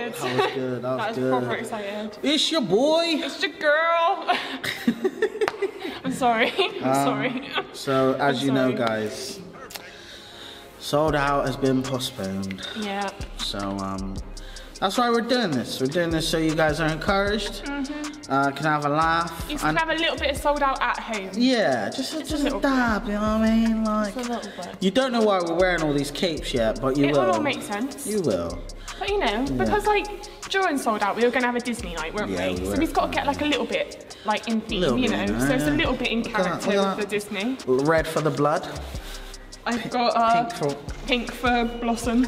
excited. That was good. That was good. proper excited. It's your boy. It's your girl. I'm sorry. I'm sorry. So, as you know, guys, Sold Out has been postponed. Yeah. So, that's why we're doing this. We're doing this so you guys are encouraged, can have a laugh. You can have a little bit of Sold Out at home. Yeah, just a dab, you know what I mean? Like, just a little bit. You don't know why we're wearing all these capes yet, but you will. It will all make sense. You will. But you know, because like during Sold Out, we were going to have a Disney night, weren't we? So we've got to get like a little bit like in theme, you know. So it's a little bit in character with the Disney. Red for the blood. I've got pink for Blossom.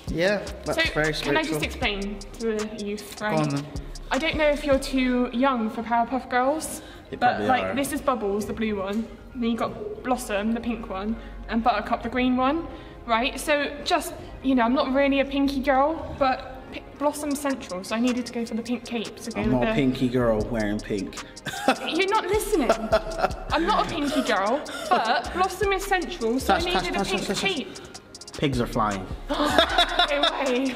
Yeah, that's very spiritual. Can I just explain to the youth, right? Go on then. I don't know if you're too young for Powerpuff Girls, but like are. this is Bubbles, the blue one. Then you got Blossom, the pink one, and Buttercup, the green one, right? So just, you know, I'm not really a pinky girl, but Blossom's central, so I needed to go for the pink cape to go I'm not a pinky girl wearing pink. You're not listening. I'm not a pinky girl, but Blossom is central, so I needed a pink cape. Pigs are flying. No way.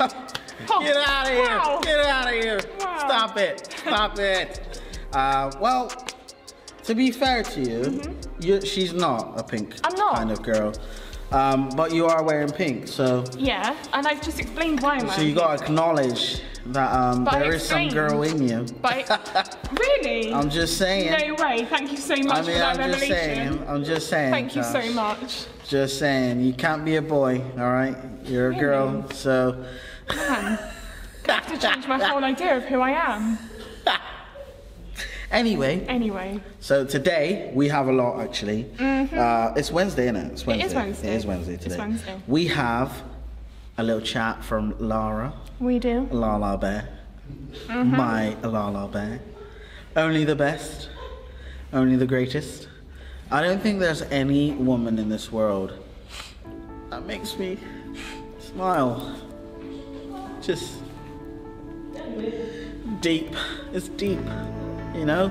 Oh, Get out of here! wow. Get out of here! Wow. Stop it! Stop it! Well, to be fair to you, she's not a pink kind of girl. But you are wearing pink, so... Yeah, and I've just explained why I'm wearing So you gotta acknowledge that there is some girl in you. Really? I'm just saying. No way, thank you so much for that revelation. I'm just saying. Thank you so much. Just saying, you can't be a boy, alright? You're a girl, so... Man, I have to change my whole idea of who I am. Anyway. So today, we have a lot, actually. It's Wednesday, isn't it? It's Wednesday. It is Wednesday. It is Wednesday today. It's Wednesday. We have a little chat from Lara. We do. Lala Bear. My Lala Bear. Only the best. Only the greatest. I don't think there's any woman in this world that makes me smile. Just deep. It's deep. You know?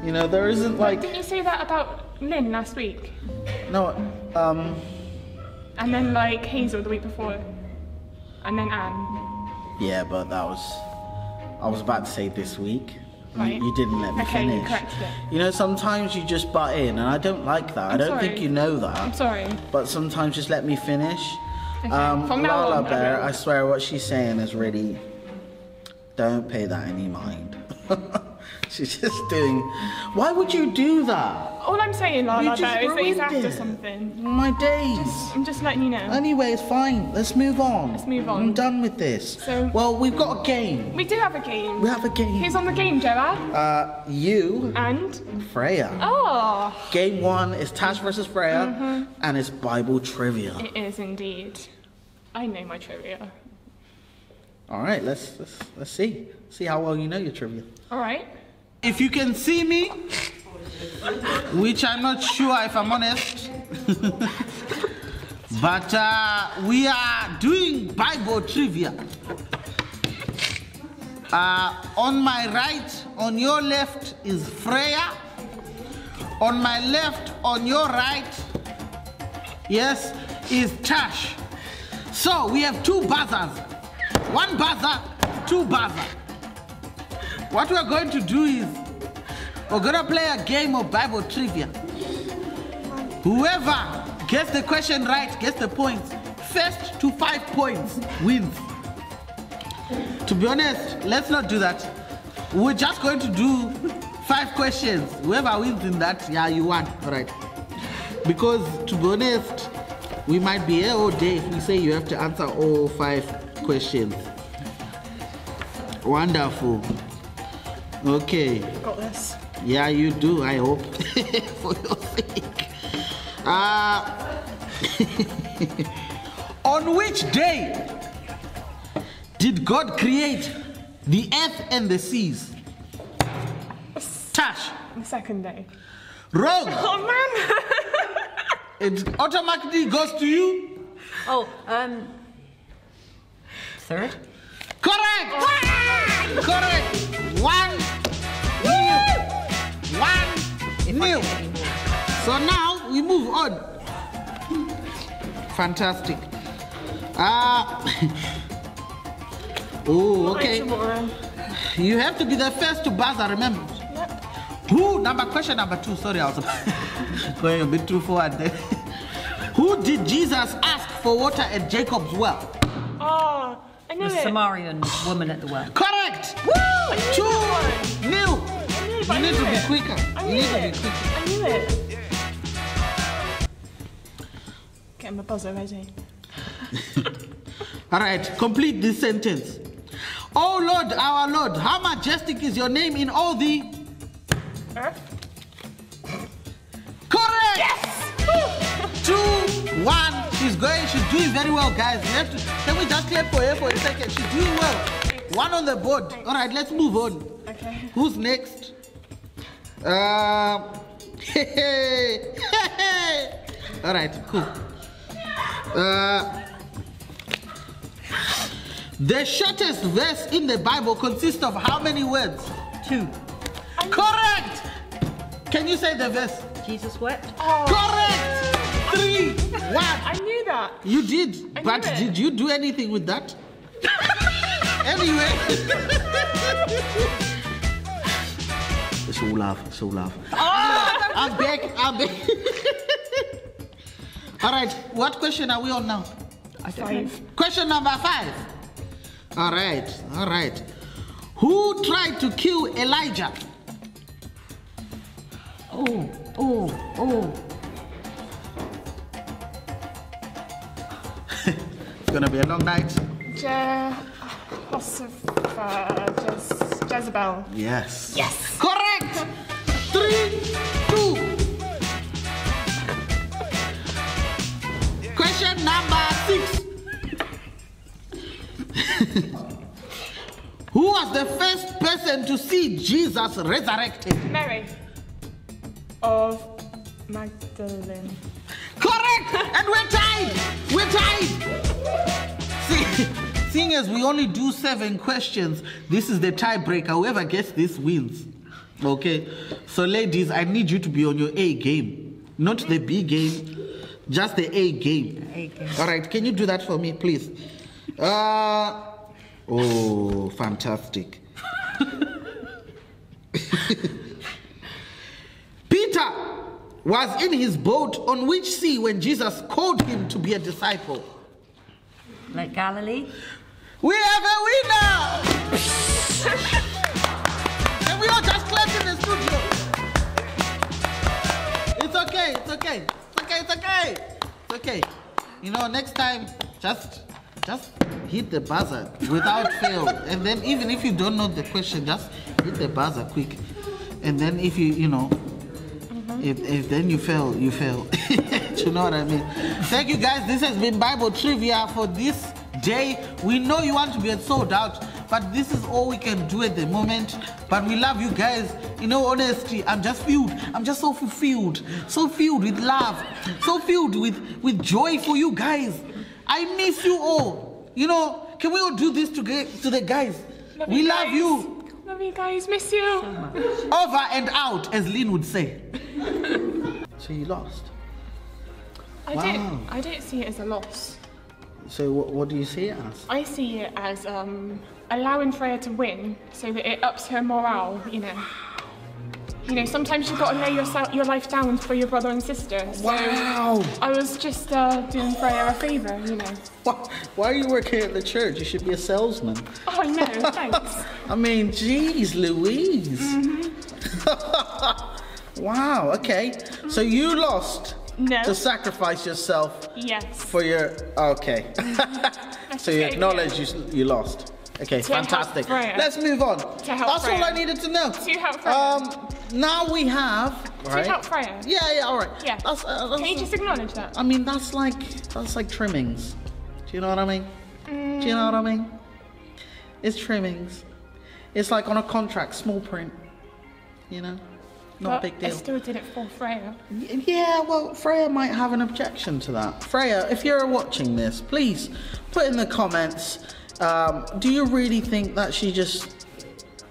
You know, there isn't like... Didn't you say that about Lynn last week? No, And then like Hazel the week before. And then Anne. Yeah, but that was... I was about to say this week. Right. You didn't let me finish. You corrected it. You know, sometimes you just butt in, and I don't like that. I don't think you know that. I'm sorry. But sometimes just let me finish. Okay. From now Lala on, Bear, I swear what she's saying is really... Don't pay that any mind. She's just doing... Why would you do that? All I'm saying, Lala Bear, is that he's ruined after it. something. My days. I'm just letting you know. Anyway, it's fine. Let's move on. Let's move on. I'm done with this. So- well, we've got a game. We do have a game. We have a game. Who's on the game, Joa? You And? Freya. Oh. Game 1 is Tash versus Freya, and it's Bible trivia. It is indeed. I know my trivia. All right, let's see. See how well you know your trivia. All right. If you can see me, which I'm not sure if I'm honest, but we are doing Bible trivia. On my right, on your left is Freya. On my left, on your right, yes, is Tash. So we have two buzzers. One buzzer, two buzzers. What we're going to do is, we're going to play a game of Bible trivia. Whoever gets the question right, gets the points. First to 5 points wins. To be honest, let's not do that. We're just going to do 5 questions. Whoever wins in that, yeah, you won. All right. Because, to be honest, we might be here all day if we say you have to answer all 5 questions. Wonderful. Okay. Got this. Yeah, you do, I hope. For your sake. On which day did God create the earth and the seas? Tash. The second day. Wrong. Oh man. It automatically goes to you. Oh, third? Correct. Correct. 1-0. 1-0. So now we move on. Fantastic. Oh, okay. Tomorrow. You have to be the first to buzzer, remember? Yep. Question number 2. Sorry, I was going a bit too forward there. Who did Jesus ask for water at Jacob's well? Oh, I knew The it. Samaritan woman at the well. Correct! Woo! 2-0. You need to be quicker. I You knew need to be it. quicker. I knew it. Getting my buzzer ready. All right, complete this sentence. Oh Lord, our Lord, how majestic is your name in all the Earth? Correct! Yes! 2-1. She's doing very well, guys. Can we just clap for her for a second? She's doing well. 1 on the board. All right, let's move on. Okay. Who's next? All right, cool. The shortest verse in the Bible consists of how many words? 2. Correct! Can you say the verse? Jesus wept. Oh, Correct! 3-1. I knew that. You did, I but knew it. did you do anything with that? Anyway. It's all love. I'm back. All right, what question are we on now? I don't know. Question number 5. All right. Who tried to kill Elijah? Oh. It's gonna be a long night. Jezebel. Yes. Yes. Correct. 3-2. Question number 6. Who was the first person to see Jesus resurrected? Mary. Of Magdalene. Correct! And we're tied! Seeing as we only do 7 questions, this is the tiebreaker. Whoever gets this wins. Okay? So ladies, I need you to be on your A game. Not the B game, just the A game. All right, can you do that for me, please? Oh, fantastic. Peter was in his boat on which sea when Jesus called him to be a disciple? Lake Galilee. We have a winner! And we all just clapped in the studio. It's okay. You know, next time, just hit the buzzer without fail. And then even if you don't know the question, just hit the buzzer quick. And then if you know, if then you fail, you fail. Do you know what I mean? Thank you guys. This has been Bible Trivia for this day. We know you want to get sold out, but this is all we can do at the moment. But we love you guys. In all honesty, I'm just so fulfilled, so filled with love, so filled with joy for you guys. I miss you all. You know, can we all do this to the guys? We love you. Love you guys, miss you. Over and out, as Lynn would say. So you lost. I don't see it as a loss. So what do you see it as? I see it as allowing Freya to win so that it ups her morale, you know. You know, sometimes you've got to lay your life down for your brother and sister. So Wow! I was just doing Freya a favour, you know. Why are you working at the church? You should be a salesman. Oh, no, thanks. I mean, geez, Louise. Wow, okay. So you lost No. to sacrifice yourself Yes. for your... Okay. So you okay, acknowledge you lost. Okay, To help fantastic. Freya. Let's move on. To help That's all Freya. I needed to know. To help Freya. Now we have... To Right? help Freya. Yeah, all right. Yeah. That's, Can you just acknowledge that? I mean, that's like trimmings. Do you know what I mean? Do you know what I mean? It's trimmings. It's like on a contract, small print. You know? Not a big I deal. still did it for Freya. Yeah, well, Freya might have an objection to that. Freya, if you're watching this, please put in the comments, do you really think that she just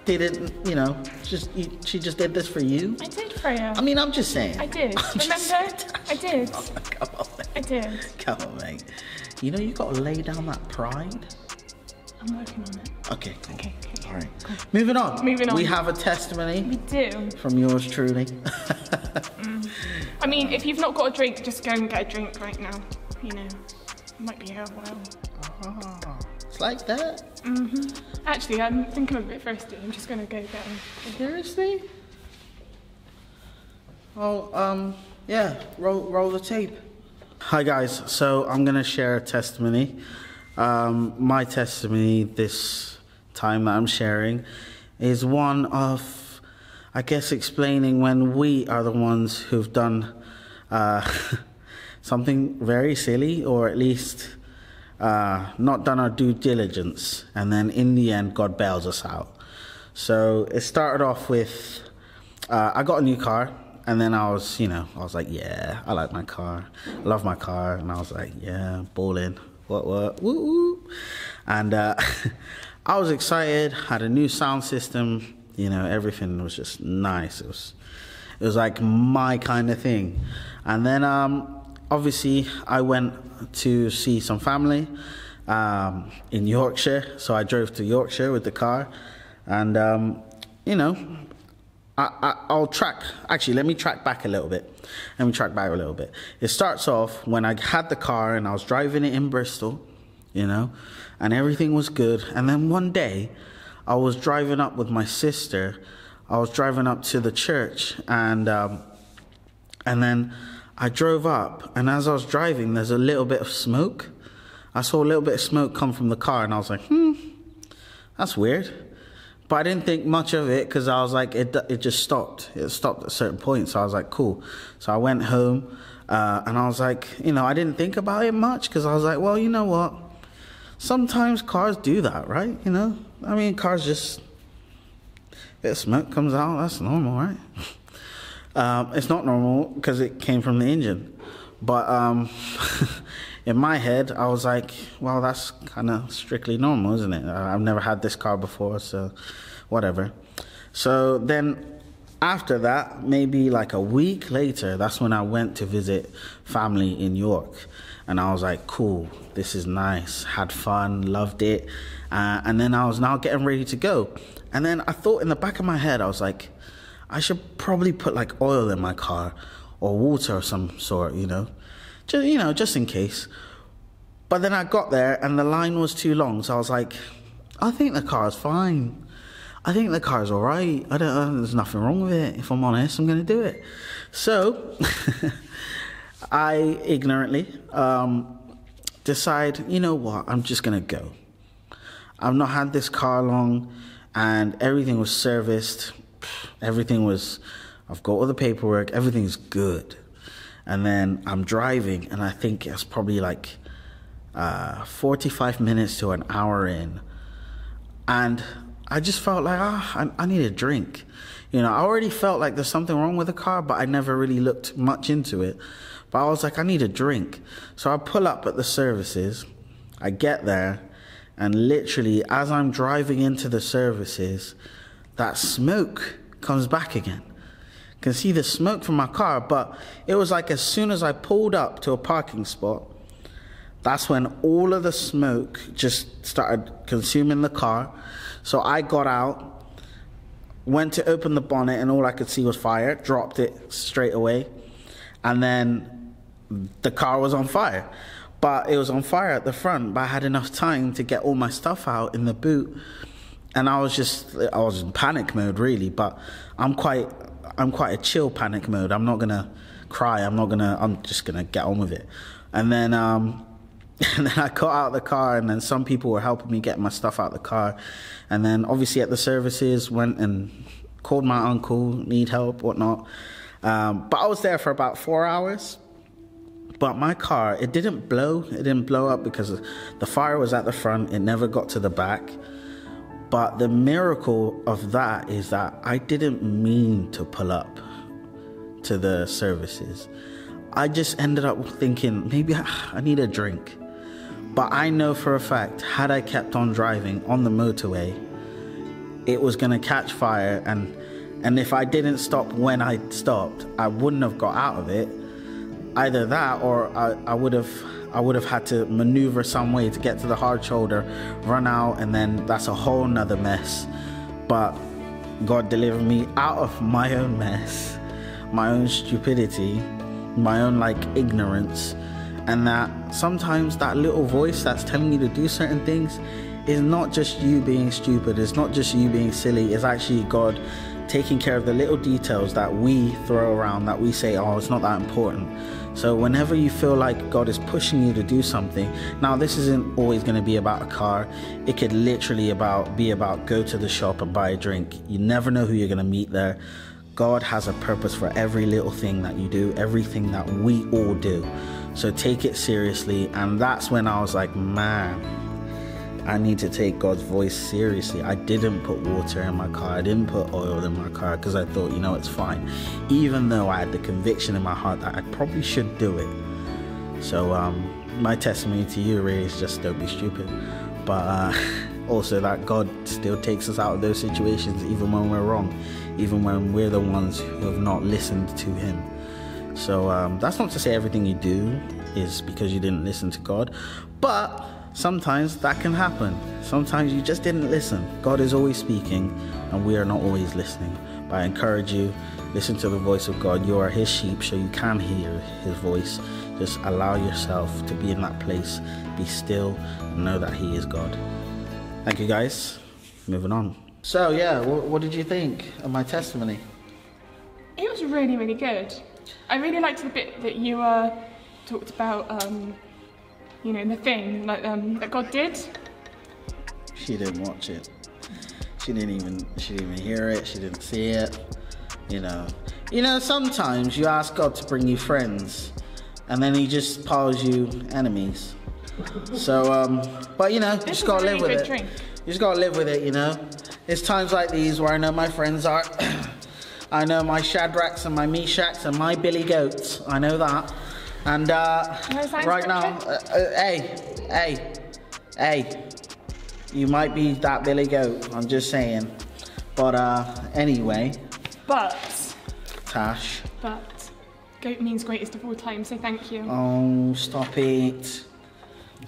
didn't, you know, she just did this for you? I did, Freya. I mean, I'm just saying. I did. Remember? I did. Come on, mate. I did. Come on, mate. You know, you got to lay down that pride. I'm working on it. Okay. Okay. All right. Cool. Moving on. We have a testimony. We do. From yours truly. I mean, if you've not got a drink, just go and get a drink right now. You know, it might be here a while. Oh, it's like that? Actually, I'm thinking I'm a bit thirsty. I'm just going to go get one. Seriously? Oh, yeah, roll the tape. Hi guys, so I'm gonna share a testimony. My testimony this time that I'm sharing is one of, I guess, explaining when we are the ones who've done something very silly, or at least not done our due diligence, and then in the end God bails us out. So it started off with, I got a new car. And then I was like, yeah, I like my car. I love my car. And I was like, yeah, balling. What, woo, woo. And I was excited, had a new sound system. You know, everything was just nice. It was like my kind of thing. And then, obviously, I went to see some family in Yorkshire. So I drove to Yorkshire with the car. And, you know, let me track back a little bit. It starts off when I had the car and I was driving it in Bristol, you know, and everything was good. And then one day I was driving up with my sister. I was driving up to the church, and then I drove up, and as I was driving, there's a little bit of smoke. I saw a little bit of smoke come from the car, and I was like, that's weird. But I didn't think much of it, because I was like, it just stopped. It stopped at a certain point. So I was like, cool. So I went home, and I was like, you know, I didn't think about it much, because I was like, well, you know what? Sometimes cars do that, right? You know? I mean, cars just, a bit of smoke comes out. That's normal, right? It's not normal because it came from the engine. But in my head, I was like, well, that's kind of strictly normal, isn't it? I've never had this car before, so whatever. So then after that, maybe like a week later, that's when I went to visit family in York. And I was like, cool, this is nice. Had fun, loved it. And then I was now getting ready to go. And then I thought in the back of my head, I was like, I should probably put like oil in my car or water of some sort, you know, just in case. But then I got there and the line was too long. So I was like, I think the car's fine. I think the car's all right. There's nothing wrong with it. If I'm honest, I'm going to do it. So I ignorantly decide, you know what, I'm just going to go. I've not had this car long, and everything was serviced. I've got all the paperwork, everything's good. And then I'm driving, and I think it's probably like 45 minutes to an hour in. And I just felt like, I need a drink. You know, I already felt like there's something wrong with the car, but I never really looked much into it. But I was like, I need a drink. So I pull up at the services, I get there, and literally as I'm driving into the services, that smoke comes back again. I can see the smoke from my car, but it was like as soon as I pulled up to a parking spot, that's when all of the smoke just started consuming the car. So I got out, went to open the bonnet, and all I could see was fire, dropped it straight away, and then the car was on fire. But it was on fire at the front, but I had enough time to get all my stuff out in the boot. And I was in panic mode, really, but I'm quite a chill panic mode. I'm not gonna cry. I'm just gonna get on with it. And then I got out of the car, and then some people were helping me get my stuff out of the car. And then obviously at the services, went and called my uncle, need help, whatnot. But I was there for about 4 hours. But my car, it didn't blow up because the fire was at the front. It never got to the back. But the miracle of that is that I didn't mean to pull up to the services. I just ended up thinking, maybe I need a drink. But I know for a fact, had I kept on driving on the motorway, it was going to catch fire. And if I didn't stop when I stopped, I wouldn't have got out of it. Either that, or I would have I would have had to maneuver some way to get to the hard shoulder, run out, and then that's a whole nother mess. But God delivered me out of my own mess, my own stupidity, my own like ignorance, and that sometimes that little voice that's telling you to do certain things is not just you being stupid, it's not just you being silly, it's actually God taking care of the little details that we throw around, that we say, oh, it's not that important. So whenever you feel like God is pushing you to do something, now this isn't always going to be about a car, it could literally be about go to the shop and buy a drink. You never know who you're going to meet there. God has a purpose for every little thing that you do, everything that we all do. So take it seriously. And that's when I was like, man, I need to take God's voice seriously. I didn't put water in my car, I didn't put oil in my car because I thought, it's fine, even though I had the conviction in my heart that I probably should do it. So my testimony to you really is just don't be stupid, but also that God still takes us out of those situations even when we're wrong, even when we're the ones who have not listened to him. So that's not to say everything you do is because you didn't listen to God, but sometimes that can happen. Sometimes you just didn't listen. God is always speaking and we are not always listening. But I encourage you, listen to the voice of God. You are his sheep, so you can hear his voice. Just allow yourself to be in that place. Be still and know that he is God. Thank you, guys. Moving on. So yeah, what did you think of my testimony? It was really, really good. I really liked the bit that you talked about the thing that God did. She didn't watch it. She didn't even hear it. She didn't see it. Sometimes you ask God to bring you friends, and then he just piles you enemies. So, but you just gotta live with it. You just gotta live with it. It's times like these where I know my friends are. I know my Shadrachs and my Meshachs and my Billy Goats. I know that. And right now, hey, you might be that Billy Goat, I'm just saying. But anyway. But. Tash. But. Goat means greatest of all time, so thank you. Oh, stop it.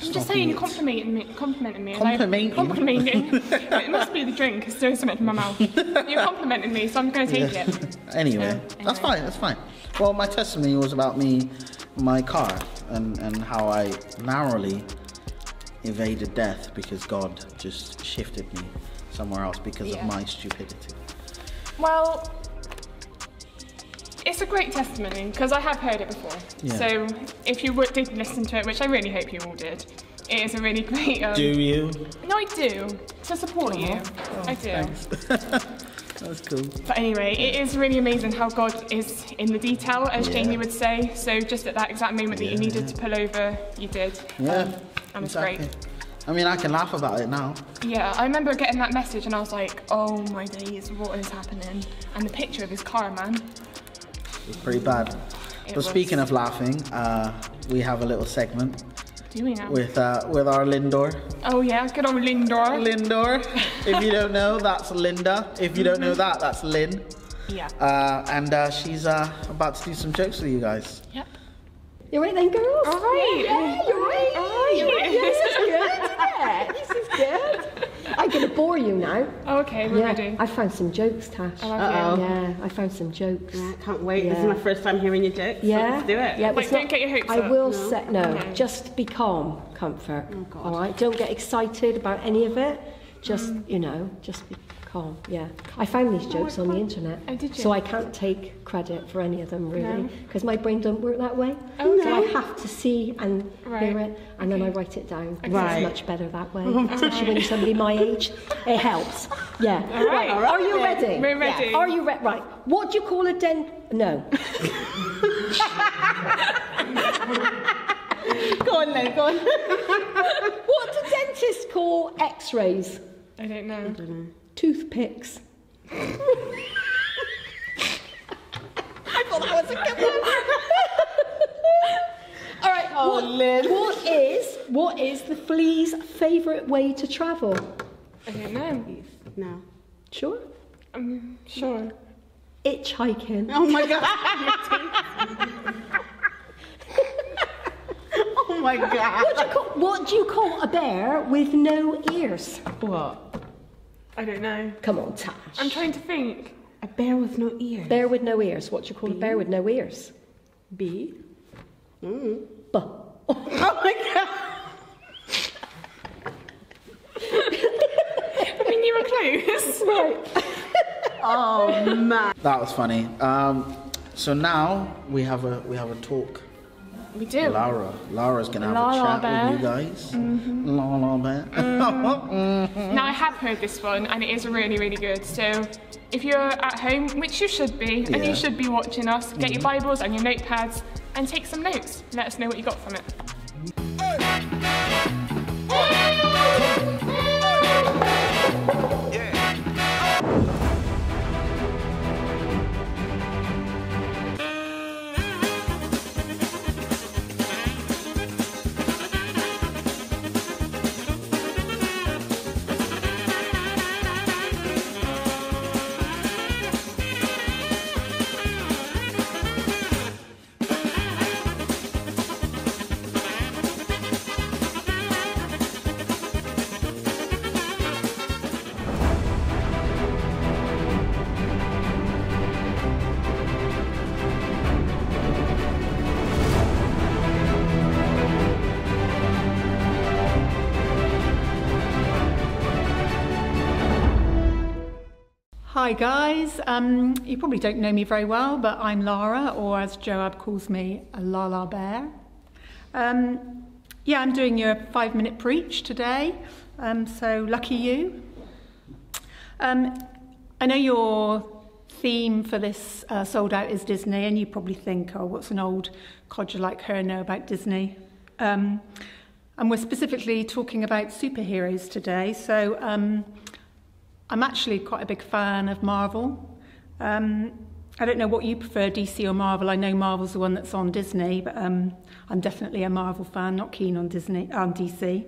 I'm just saying, you're complimenting me. Complimenting? It must be the drink, it's doing something to my mouth. You're complimenting me, so I'm going to take it. Anyway, that's fine. Well, my testimony was about me, my car, and how I narrowly evaded death because God just shifted me somewhere else because of my stupidity. Well, it's a great testimony because I have heard it before. Yeah. So if you did listen to it, which I really hope you all did, it is a really great... Do you? No, I do. To support you. I do. That's cool. But anyway, it is really amazing how God is in the detail, as Jamie would say. So just at that exact moment that you needed to pull over, you did. Yeah, and it's great. I mean, I can laugh about it now. Yeah, I remember getting that message and I was like, oh my days, what is happening? And the picture of his car, man. It was pretty bad. But speaking of laughing, we have a little segment. Do we now? With our Lindor. Oh yeah, good old Lindor. Lindor. If you don't know, that's Linda. If you don't know that, that's Lynn. Yeah. And she's about to do some jokes with you guys. Yep. You right then, girls? All right. Yeah, you're right. This is good. Yeah, this is good. I'm going to bore you now. Oh, okay, we're ready. I found some jokes, Tash. Oh, okay. Yeah, I found some jokes. Yeah, I can't wait. This is my first time hearing your jokes. Yeah. So let's do it. Yeah, Wait, don't get your hopes up. I will say, just be calm, Comfort. Oh, God. All right? Don't get excited about any of it. Just, just be calm, yeah. I found these jokes on the internet. Oh, did you? So I can't take credit for any of them, really, because my brain doesn't work that way. Oh, so I have to see and hear it, and then I write it down. Okay. It's much better that way, especially when you're somebody my age. It helps. Yeah. All right. Are you ready? We're ready. Yeah. Are you ready? Right. What do you call a No. Go on then, go on. What do dentists call X-rays? I don't know. Toothpicks. I thought that was a good one. All right. What is the flea's favourite way to travel? I don't know. No. Sure. Sure. Hitchhiking. Oh my God. Oh my God. What do you call a bear with no ears? What? I don't know. Come on, Tash. I'm trying to think. A bear with no ears. Bear with no ears. What do you call a bear with no ears? B. B. Oh my God. I mean, you were close. Right. Oh man. That was funny. So now we have a talk. We do. Laura's gonna have La a La chat Bear. with you guys. La La Bear. Now, I have heard this one, and it is really, really good. So, if you're at home, which you should be, and Yeah. you should be watching us, get your Bibles and your notepads and take some notes. Let us know what you got from it. Hi guys, you probably don't know me very well, but I'm Lara, or as Joab calls me, a La La Bear. Yeah, I'm doing your 5-minute preach today, so lucky you. I know your theme for this Sold Out is Disney, and you probably think, oh, what's an old codger like her know about Disney? And we're specifically talking about superheroes today, so I'm actually quite a big fan of Marvel. I don't know what you prefer, DC or Marvel. I know Marvel's the one that's on Disney, but I'm definitely a Marvel fan, not keen on DC.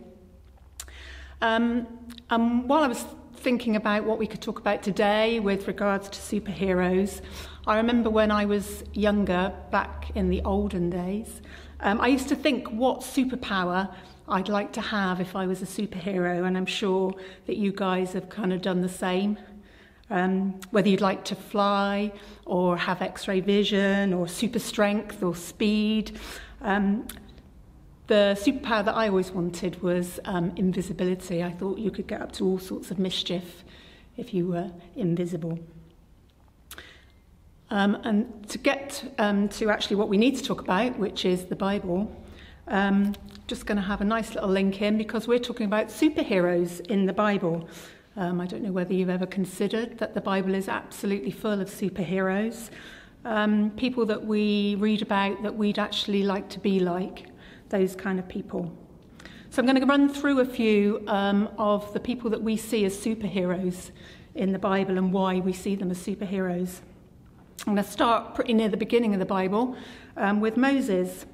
And while I was thinking about what we could talk about today with regards to superheroes, I remember when I was younger, back in the olden days, I used to think what superpower I'd like to have if I was a superhero, and I'm sure that you guys have kind of done the same. Whether you'd like to fly or have x-ray vision or super strength or speed. The superpower that I always wanted was invisibility. I thought you could get up to all sorts of mischief if you were invisible. And to get to actually what we need to talk about, which is the Bible, just going to have a nice little link in because we're talking about superheroes in the Bible. I don't know whether you've ever considered that the Bible is absolutely full of superheroes, people that we read about that we'd actually like to be like, those kind of people. So I'm going to run through a few of the people that we see as superheroes in the Bible and why we see them as superheroes. I'm going to start pretty near the beginning of the Bible with Moses.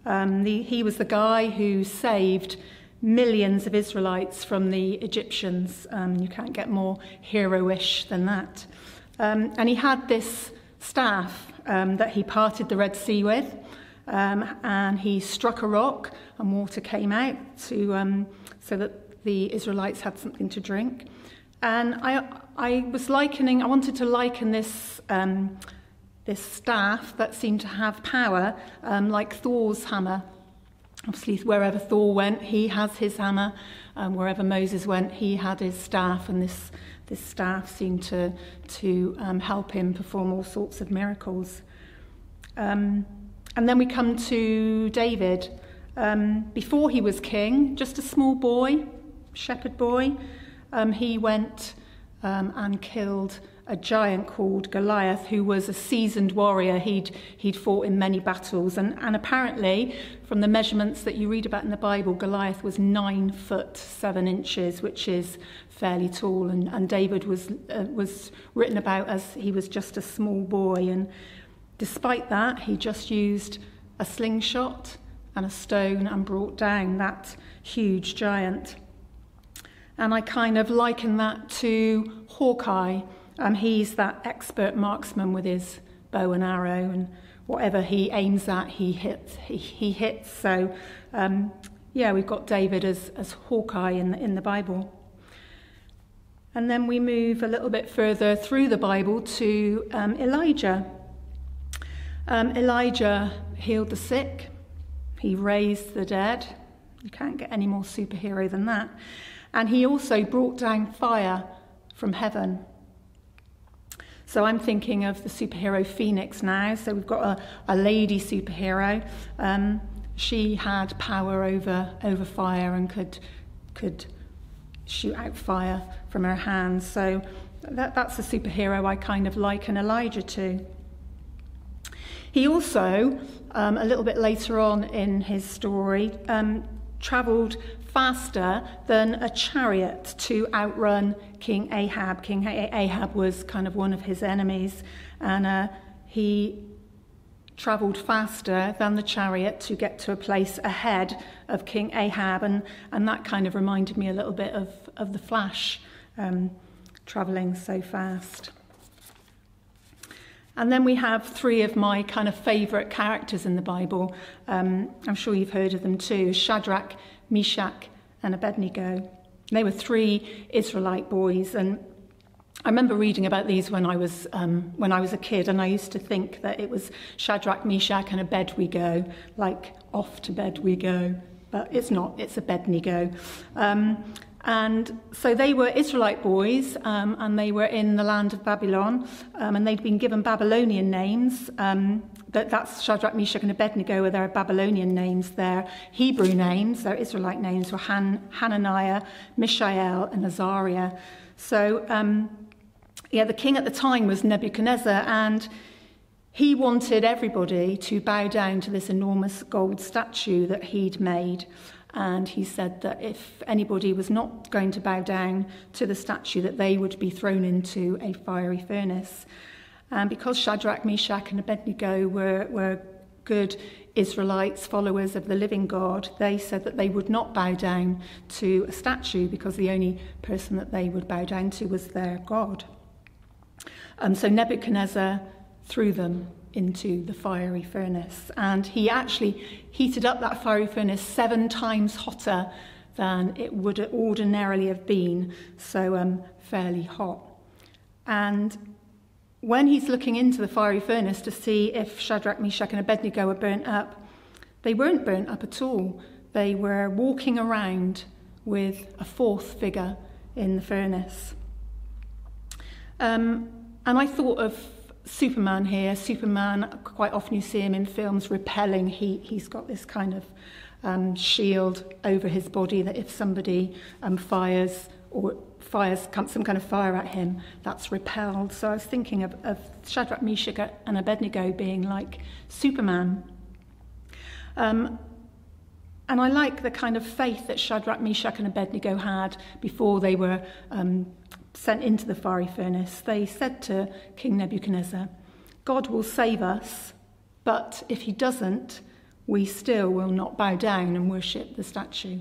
He was the guy who saved millions of Israelites from the Egyptians. You can't get more hero-ish than that. And he had this staff that he parted the Red Sea with, and he struck a rock and water came out so that the Israelites had something to drink. And I wanted to liken this this staff that seemed to have power, like Thor's hammer. Obviously, wherever Thor went, he has his hammer. Wherever Moses went, he had his staff, and this staff seemed to help him perform all sorts of miracles. And then we come to David. Before he was king, just a small boy, shepherd boy, he went and killed a giant called Goliath, who was a seasoned warrior. He'd fought in many battles, and apparently, from the measurements that you read about in the Bible, Goliath was 9 foot 7 inches, which is fairly tall. And David was written about as he was just a small boy, and despite that, he just used a slingshot and a stone and brought down that huge giant. And I kind of liken that to Hawkeye. He's that expert marksman with his bow and arrow, and whatever he aims at, he hits. So, we've got David as Hawkeye in the Bible. And then we move a little bit further through the Bible to Elijah. Elijah healed the sick. He raised the dead. You can't get any more superhero than that. And he also brought down fire from heaven. So I'm thinking of the superhero Phoenix now. So we've got a lady superhero. She had power over fire and could shoot out fire from her hands. So that's a superhero I kind of liken Elijah to. He also, a little bit later on in his story, travelled faster than a chariot to outrun King Ahab. King Ahab was kind of one of his enemies, and he travelled faster than the chariot to get to a place ahead of King Ahab, and that kind of reminded me a little bit of the Flash, travelling so fast. And then we have three of my kind of favourite characters in the Bible. I'm sure you've heard of them too: Shadrach, Meshach, and Abednego. They were three Israelite boys, and I remember reading about these when I was a kid, and I used to think that it was Shadrach, Meshach, and Abednego, like off to bed we go, but it's not. It's Abednego. And so they were Israelite boys, and they were in the land of Babylon, and they'd been given Babylonian names. That's Shadrach, Meshach, and Abednego are their Babylonian names. Their Hebrew names, their Israelite names, were Hananiah, Mishael, and Azariah. So, the king at the time was Nebuchadnezzar, and he wanted everybody to bow down to this enormous gold statue that he'd made. And he said that if anybody was not going to bow down to the statue, that they would be thrown into a fiery furnace. And because Shadrach, Meshach, and Abednego were good Israelites, followers of the living God, they said that they would not bow down to a statue because the only person that they would bow down to was their God. So Nebuchadnezzar threw them into the fiery furnace, and he actually heated up that fiery furnace 7 times hotter than it would ordinarily have been, so fairly hot. And when he's looking into the fiery furnace to see if Shadrach, Meshach, and Abednego were burnt up, they weren't burnt up at all. They were walking around with a 4th figure in the furnace. And I thought of Superman here. Superman, quite often you see him in films repelling. He's got this kind of shield over his body that if somebody fires some kind of fire at him, that's repelled. So I was thinking of Shadrach, Meshach, and Abednego being like Superman. And I like the kind of faith that Shadrach, Meshach, and Abednego had before they were sent into the fiery furnace. They said to King Nebuchadnezzar, "God will save us, but if he doesn't, we still will not bow down and worship the statue."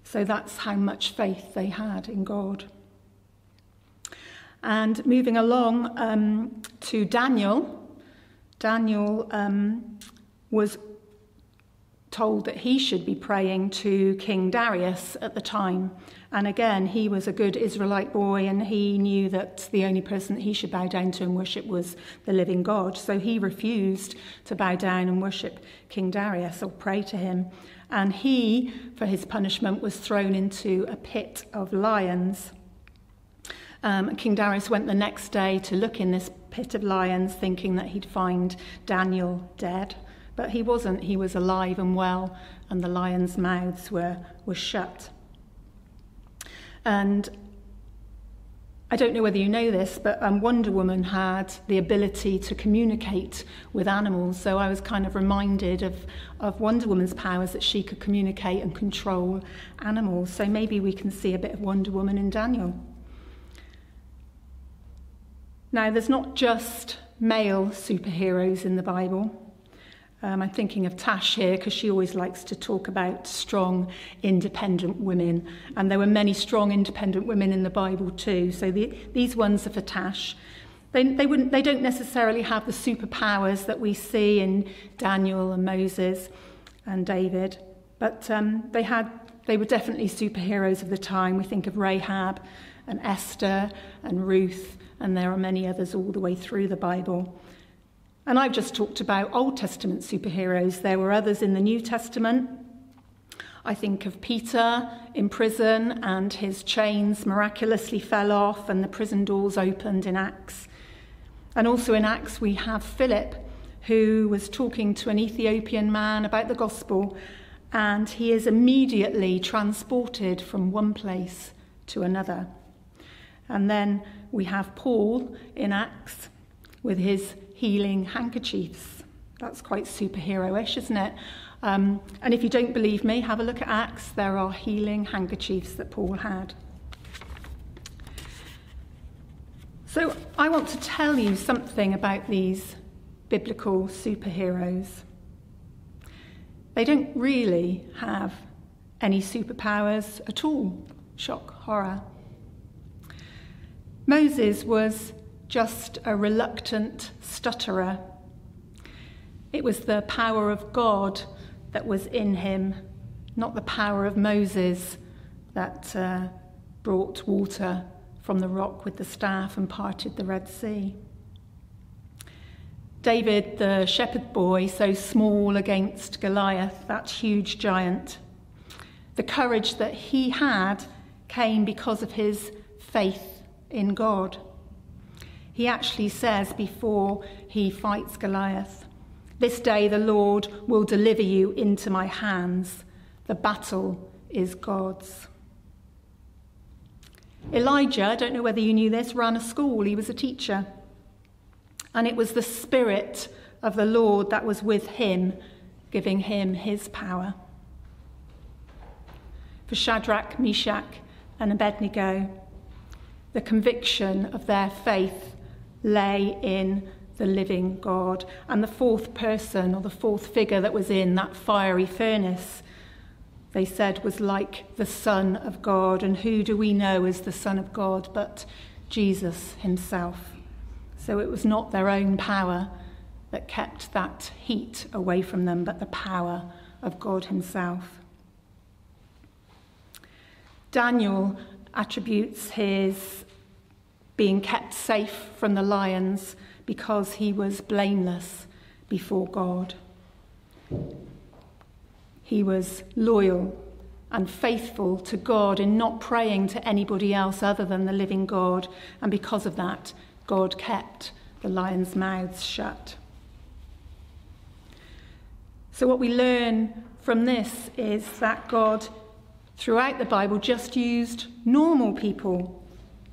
So that's how much faith they had in God. And moving along to Daniel. Daniel was told that he should be praying to King Darius at the time. And again, he was a good Israelite boy, and he knew that the only person that he should bow down to and worship was the living God. So he refused to bow down and worship King Darius or pray to him. And he, for his punishment, was thrown into a pit of lions. King Darius went the next day to look in this pit of lions, thinking that he'd find Daniel dead. But he wasn't. He was alive and well, and the lions' mouths were shut. And I don't know whether you know this, but Wonder Woman had the ability to communicate with animals. So I was kind of reminded of Wonder Woman's powers, that she could communicate and control animals. So maybe we can see a bit of Wonder Woman in Daniel. Now, there's not just male superheroes in the Bible. I'm thinking of Tash here because she always likes to talk about strong, independent women. And there were many strong, independent women in the Bible too. So these ones are for Tash. They don't necessarily have the superpowers that we see in Daniel and Moses and David, but they were definitely superheroes of the time. We think of Rahab and Esther and Ruth, and there are many others all the way through the Bible. And I've just talked about Old Testament superheroes. There were others in the New Testament. I think of Peter in prison, and his chains miraculously fell off and the prison doors opened in Acts. And also in Acts we have Philip, who was talking to an Ethiopian man about the gospel, and he is immediately transported from one place to another. And then we have Paul in Acts with his healing handkerchiefs. That's quite superhero-ish, isn't it? And if you don't believe me, have a look at Acts. There are healing handkerchiefs that Paul had. So I want to tell you something about these biblical superheroes. They don't really have any superpowers at all. Shock, horror. Moses was just a reluctant stutterer. It was the power of God that was in him, not the power of Moses that brought water from the rock with the staff and parted the Red Sea. David, the shepherd boy, so small against Goliath, that huge giant. The courage that he had came because of his faith in God. He actually says before he fights Goliath, "This day the Lord will deliver you into my hands. The battle is God's." Elijah, I don't know whether you knew this, ran a school. He was a teacher. And it was the Spirit of the Lord that was with him, giving him his power. For Shadrach, Meshach, and Abednego, the conviction of their faith lay in the living God. And the fourth person, or the fourth figure that was in that fiery furnace, they said was like the Son of God. And who do we know as the Son of God but Jesus himself? So it was not their own power that kept that heat away from them, but the power of God himself. Daniel attributes his being kept safe from the lions because he was blameless before God. He was loyal and faithful to God in not praying to anybody else other than the living God, and because of that, God kept the lions' mouths shut. So what we learn from this is that God, throughout the Bible, just used normal people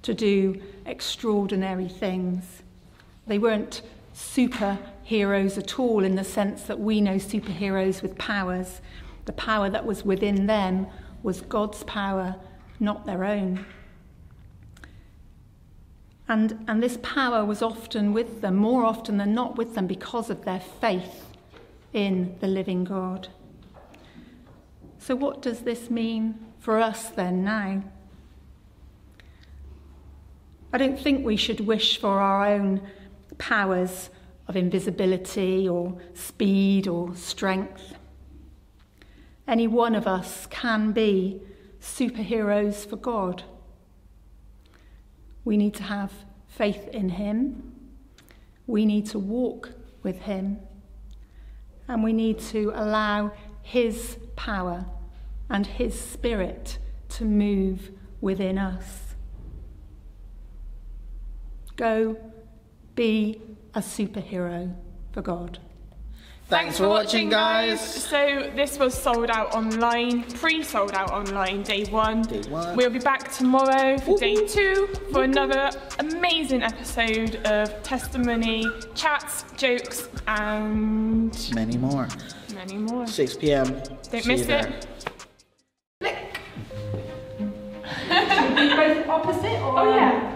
to do extraordinary things. They weren't superheroes at all in the sense that we know superheroes with powers. The power that was within them was God's power, not their own. And this power was often with them, more often than not with them, because of their faith in the living God. So what does this mean for us then now? I don't think we should wish for our own powers of invisibility or speed or strength. Any one of us can be superheroes for God. We need to have faith in him. We need to walk with him. And we need to allow his power and his spirit to move within us. Go be a superhero for God. Thanks for watching, guys. So this was sold out online, pre-sold out online, day one. We'll be back tomorrow for day 2 for another amazing episode of testimony, chats, jokes, and Many more. 6 p.m. Don't miss it. Both opposite or? Oh yeah.